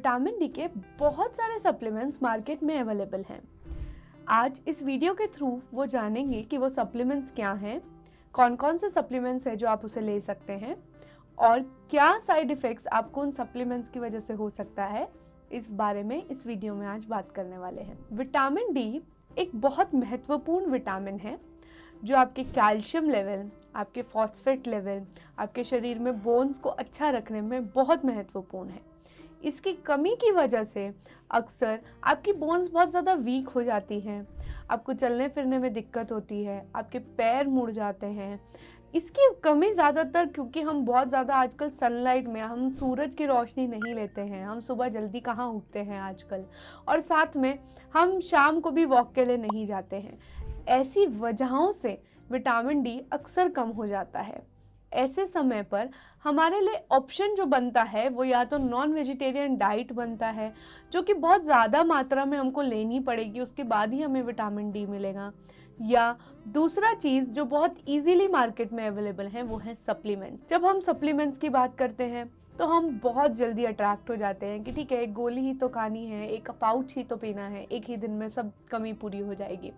Vitamin D के बहुत सारे सप्लीमेंट्स मार्केट में अवेलेबल हैं। आज इस वीडियो के थ्रू वो जानेंगे कि वो सप्लीमेंट्स क्या हैं, कौन कौन से सप्लीमेंट्स हैं जो आप उसे ले सकते हैं और क्या साइड इफ़ेक्ट्स आपको उन सप्लीमेंट्स की वजह से हो सकता है। इस बारे में इस वीडियो में आज बात करने वाले हैं। विटामिन डी एक बहुत महत्वपूर्ण विटामिन है जो आपके कैल्शियम लेवल, आपके फॉस्फेट लेवल, आपके शरीर में बोन्स को अच्छा रखने में बहुत महत्वपूर्ण है। इसकी कमी की वजह से अक्सर आपकी बोन्स बहुत ज़्यादा वीक हो जाती हैं, आपको चलने फिरने में दिक्कत होती है, आपके पैर मुड़ जाते हैं। इसकी कमी ज़्यादातर क्योंकि हम बहुत ज़्यादा आजकल सनलाइट में, हम सूरज की रोशनी नहीं लेते हैं, हम सुबह जल्दी कहाँ उठते हैं आजकल, और साथ में हम शाम को भी वॉक के लिए नहीं जाते हैं। ऐसी वजहों से विटामिन डी अक्सर कम हो जाता है। ऐसे समय पर हमारे लिए ऑप्शन जो बनता है वो या तो नॉन वेजिटेरियन डाइट बनता है, जो कि बहुत ज़्यादा मात्रा में हमको लेनी पड़ेगी, उसके बाद ही हमें विटामिन डी मिलेगा। या दूसरा चीज़ जो बहुत इजीली मार्केट में अवेलेबल है वो है सप्लीमेंट। जब हम सप्लीमेंट्स की बात करते हैं तो हम बहुत जल्दी अट्रैक्ट हो जाते हैं कि ठीक है, एक गोली ही तो खानी है, एक पाउच ही तो पीना है, एक ही दिन में सब कमी पूरी हो जाएगी।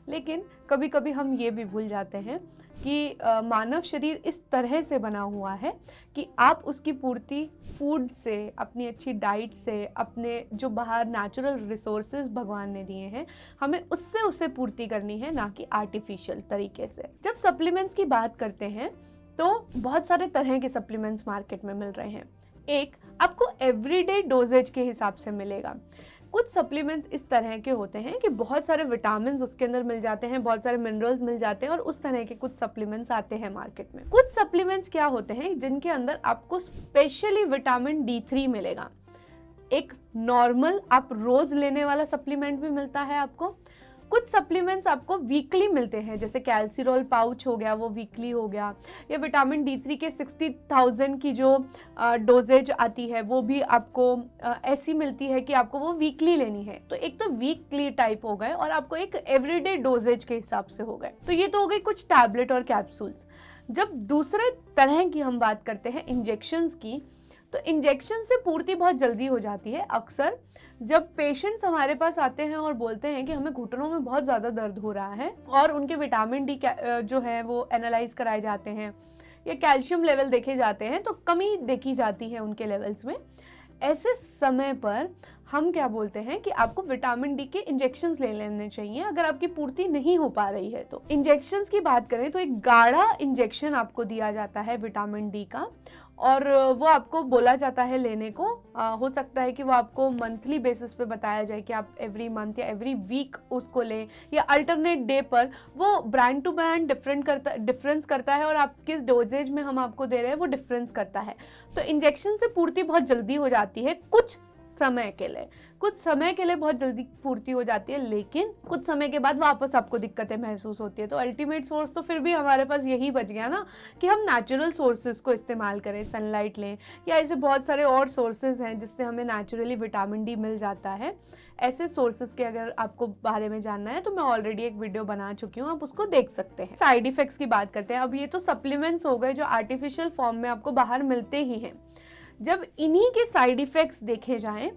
लेकिन कभी कभी हम ये भी भूल जाते हैं कि मानव शरीर इस तरह से बना हुआ है कि आप उसकी पूर्ति फूड से, अपनी अच्छी डाइट से, अपने जो बाहर नेचुरल रिसोर्सेज भगवान ने दिए हैं, हमें उससे उसे पूर्ति करनी है, ना कि आर्टिफिशियल तरीके से। जब सप्लीमेंट्स की बात करते हैं तो बहुत सारे तरह के सप्लीमेंट्स मार्केट में मिल रहे हैं। एक आपको एवरीडे डोजेज के हिसाब से मिलेगा। कुछ सप्लीमेंट्स इस तरह के होते हैं कि बहुत सारे विटामिन्स उसके अंदर मिल जाते हैं, बहुत सारे मिनरल्स मिल जाते हैं, और उस तरह के कुछ सप्लीमेंट्स आते हैं मार्केट में। कुछ सप्लीमेंट्स क्या होते हैं जिनके अंदर आपको स्पेशली विटामिन D3 मिलेगा। एक नॉर्मल आप रोज लेने वाला सप्लीमेंट भी मिलता है आपको। कुछ सप्लीमेंट्स आपको वीकली मिलते हैं, जैसे कैल्सिरोल पाउच हो गया, वो वीकली हो गया, या विटामिन D3 के 60,000 की जो डोजेज आती है वो भी आपको ऐसी मिलती है कि आपको वो वीकली लेनी है। तो एक तो वीकली टाइप हो गए और आपको एक एवरीडे डोजेज के हिसाब से हो गए। तो ये तो हो गई कुछ टैबलेट और कैप्सूल्स। जब दूसरे तरह की हम बात करते हैं इंजेक्शंस की, तो इंजेक्शन से पूर्ति बहुत जल्दी हो जाती है। अक्सर जब पेशेंट्स हमारे पास आते हैं और बोलते हैं कि हमें घुटनों में बहुत ज़्यादा दर्द हो रहा है और उनके विटामिन डी जो है वो एनालाइज कराए जाते हैं या कैल्शियम लेवल देखे जाते हैं, तो कमी देखी जाती है उनके लेवल्स में। ऐसे समय पर हम क्या बोलते हैं कि आपको विटामिन डी के इंजेक्शंस ले लेने चाहिए अगर आपकी पूर्ति नहीं हो पा रही है। तो इंजेक्शंस की बात करें तो एक गाढ़ा इंजेक्शन आपको दिया जाता है विटामिन डी का, और वो आपको बोला जाता है लेने को। हो सकता है कि वो आपको मंथली बेसिस पे बताया जाए कि आप एवरी मंथ या एवरी वीक उसको लें, या अल्टरनेट डे पर। वो ब्रांड टू ब्रांड डिफरेंस करता है, और आप किस डोजेज में हम आपको दे रहे हैं वो डिफरेंस करता है। तो इंजेक्शन से पूर्ति बहुत जल्दी हो जाती है कुछ समय के लिए बहुत जल्दी पूर्ति हो जाती है, लेकिन कुछ समय के बाद वापस आपको दिक्कतें महसूस होती है। तो अल्टीमेट सोर्स तो फिर भी हमारे पास यही बच गया ना कि हम नेचुरल सोर्सेज को इस्तेमाल करें, सनलाइट लें, या ऐसे बहुत सारे और सोर्सेज हैं जिससे हमें नेचुरली विटामिन डी मिल जाता है। ऐसे सोर्सेज के अगर आपको बारे में जानना है तो मैं ऑलरेडी एक वीडियो बना चुकी हूँ, आप उसको देख सकते हैं। साइड इफेक्ट्स की बात करते हैं। अब ये तो सप्लीमेंट्स हो गए जो आर्टिफिशियल फॉर्म में आपको बाहर मिलते ही हैं। जब इन्हीं के साइड इफ़ेक्ट्स देखे जाएं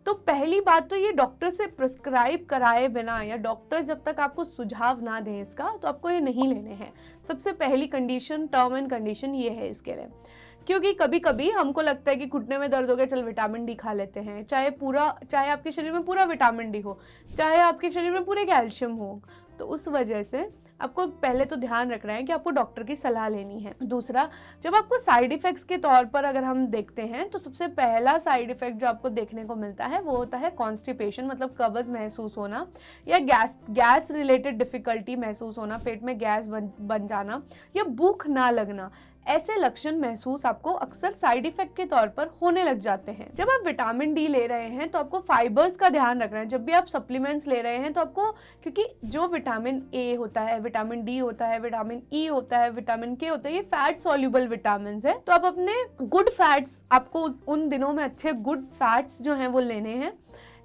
तो पहली बात तो ये डॉक्टर से प्रिस्क्राइब कराए बिना, या डॉक्टर जब तक आपको सुझाव ना दें इसका, तो आपको ये नहीं लेने हैं। सबसे पहली कंडीशन, टर्म एंड कंडीशन ये है इसके लिए। क्योंकि कभी कभी हमको लगता है कि घुटने में दर्द हो गया, चल विटामिन डी खा लेते हैं, चाहे आपके शरीर में पूरा विटामिन डी हो, चाहे आपके शरीर में पूरे कैल्शियम हो। तो उस वजह से आपको पहले तो ध्यान रखना है कि आपको डॉक्टर की सलाह लेनी है। दूसरा, जब आपको साइड इफ़ेक्ट्स के तौर पर अगर हम देखते हैं तो सबसे पहला साइड इफ़ेक्ट जो आपको देखने को मिलता है वो होता है कॉन्स्टिपेशन, मतलब कब्ज महसूस होना, या गैस रिलेटेड डिफ़िकल्टी महसूस होना, पेट में गैस बन जाना, या भूख ना लगना। ऐसे लक्षण महसूस आपको अक्सर साइड इफेक्ट के तौर पर होने लग जाते हैं। जब आप विटामिन डी ले रहे हैं तो आपको फाइबर्स का ध्यान रखना है। जब भी आप सप्लीमेंट्स ले रहे हैं तो आपको, क्योंकि जो विटामिन ए होता है, विटामिन डी होता है, विटामिन ई होता है, विटामिन के होता है, ये फैट सॉल्युबल विटामिन है। तो आप अपने गुड फैट्स, आपको उन दिनों में अच्छे गुड फैट्स जो हैं वो लेने हैं।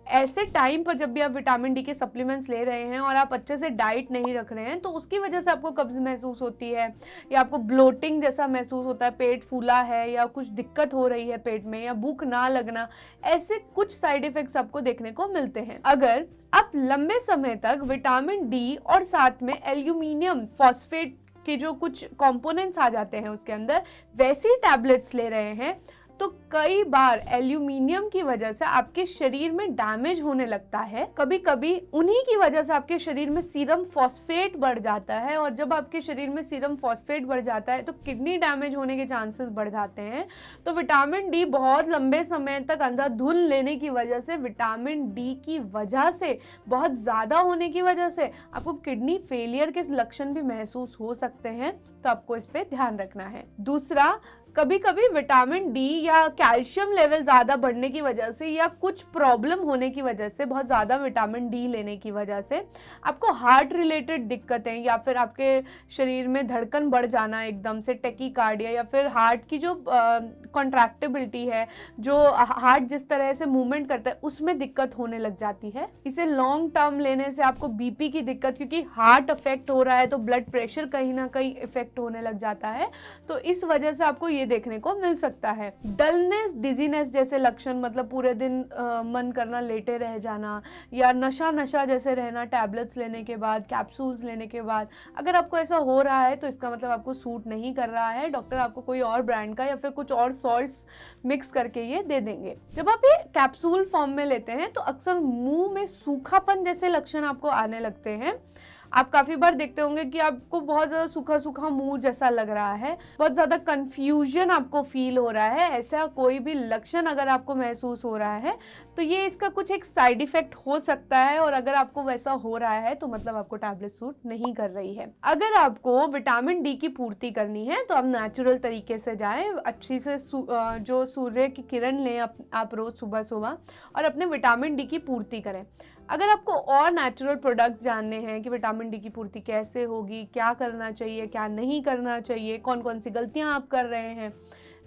ऐसे टाइम पर जब भी आप विटामिन डी के सप्लीमेंट्स ले रहे हैं और आप अच्छे से डाइट नहीं रख रहे हैं तो उसकी वजह से आपको कब्ज महसूस होती है या आपको ब्लोटिंग जैसा महसूस होता है, पेट फूला है या कुछ दिक्कत हो रही है पेट में या भूख ना लगना, ऐसे कुछ साइड इफेक्ट्स आपको देखने को मिलते हैं। अगर आप लंबे समय तक विटामिन डी और साथ में एल्यूमिनियम फॉस्फेट के जो कुछ कंपोनेंट्स आ जाते हैं उसके अंदर वैसी टैबलेट्स ले रहे हैं तो कई बार एल्यूमिनियम की वजह से आपके शरीर में डैमेज होने लगता है। कभी कभी उन्हीं की वजह से आपके शरीर में सीरम फॉस्फेट बढ़ जाता है और जब आपके शरीर में सीरम फॉस्फेट बढ़ जाता है तो किडनी डैमेज होने के चांसेस बढ़ जाते हैं। तो विटामिन डी बहुत लंबे समय तक अंधाधुन लेने की वजह से, विटामिन डी की वजह से, बहुत ज़्यादा होने की वजह से आपको किडनी फेलियर के लक्षण भी महसूस हो सकते हैं, तो आपको इस पर ध्यान रखना है। दूसरा, कभी कभी विटामिन डी या कैल्शियम लेवल ज़्यादा बढ़ने की वजह से या कुछ प्रॉब्लम होने की वजह से, बहुत ज़्यादा विटामिन डी लेने की वजह से आपको हार्ट रिलेटेड दिक्कतें या फिर आपके शरीर में धड़कन बढ़ जाना एकदम से, टेकीकार्डिया, या फिर हार्ट की जो कॉन्ट्रैक्टिबिलिटी है, जो हार्ट जिस तरह से मूवमेंट करता है उसमें दिक्कत होने लग जाती है। इसे लॉन्ग टर्म लेने से आपको बीपी की दिक्कत, क्योंकि हार्ट अफेक्ट हो रहा है तो ब्लड प्रेशर कहीं ना कहीं इफेक्ट होने लग जाता है, तो इस वजह से आपको ये देखने को मिल सकता है। डलनेस, डिजीनेस जैसे लक्षण, मतलब पूरे दिन मन करना लेटे रह जाना या नशा जैसे रहना टैबलेट्स लेने के बाद, कैप्सूल्स लेने के बाद, अगर आपको ऐसा हो रहा है तो इसका मतलब आपको सूट नहीं कर रहा है। डॉक्टर आपको कोई और ब्रांड का या फिर कुछ और सॉल्ट्स मिक्स करके ये दे देंगे। जब आप ये कैप्सूल फॉर्म में लेते हैं तो अक्सर मुंह में सूखापन जैसे लक्षण आपको आने लगते हैं। आप काफ़ी बार देखते होंगे कि आपको बहुत ज़्यादा सूखा सूखा मुंह जैसा लग रहा है, बहुत ज़्यादा कंफ्यूजन आपको फील हो रहा है। ऐसा कोई भी लक्षण अगर आपको महसूस हो रहा है तो ये इसका कुछ एक साइड इफेक्ट हो सकता है, और अगर आपको वैसा हो रहा है तो मतलब आपको टैबलेट सूट नहीं कर रही है। अगर आपको विटामिन डी की पूर्ति करनी है तो आप नेचुरल तरीके से जाएं, अच्छी से जो सूर्य की किरण लें आप रोज़ सुबह सुबह और अपने विटामिन डी की पूर्ति करें। अगर आपको और नेचुरल प्रोडक्ट्स जानने हैं कि विटामिन डी की पूर्ति कैसे होगी, क्या करना चाहिए, क्या नहीं करना चाहिए, कौन कौन सी गलतियां आप कर रहे हैं,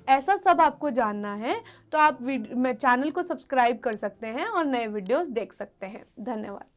ऐसा सब आपको जानना है तो आप चैनल को सब्सक्राइब कर सकते हैं और नए वीडियोस देख सकते हैं। धन्यवाद।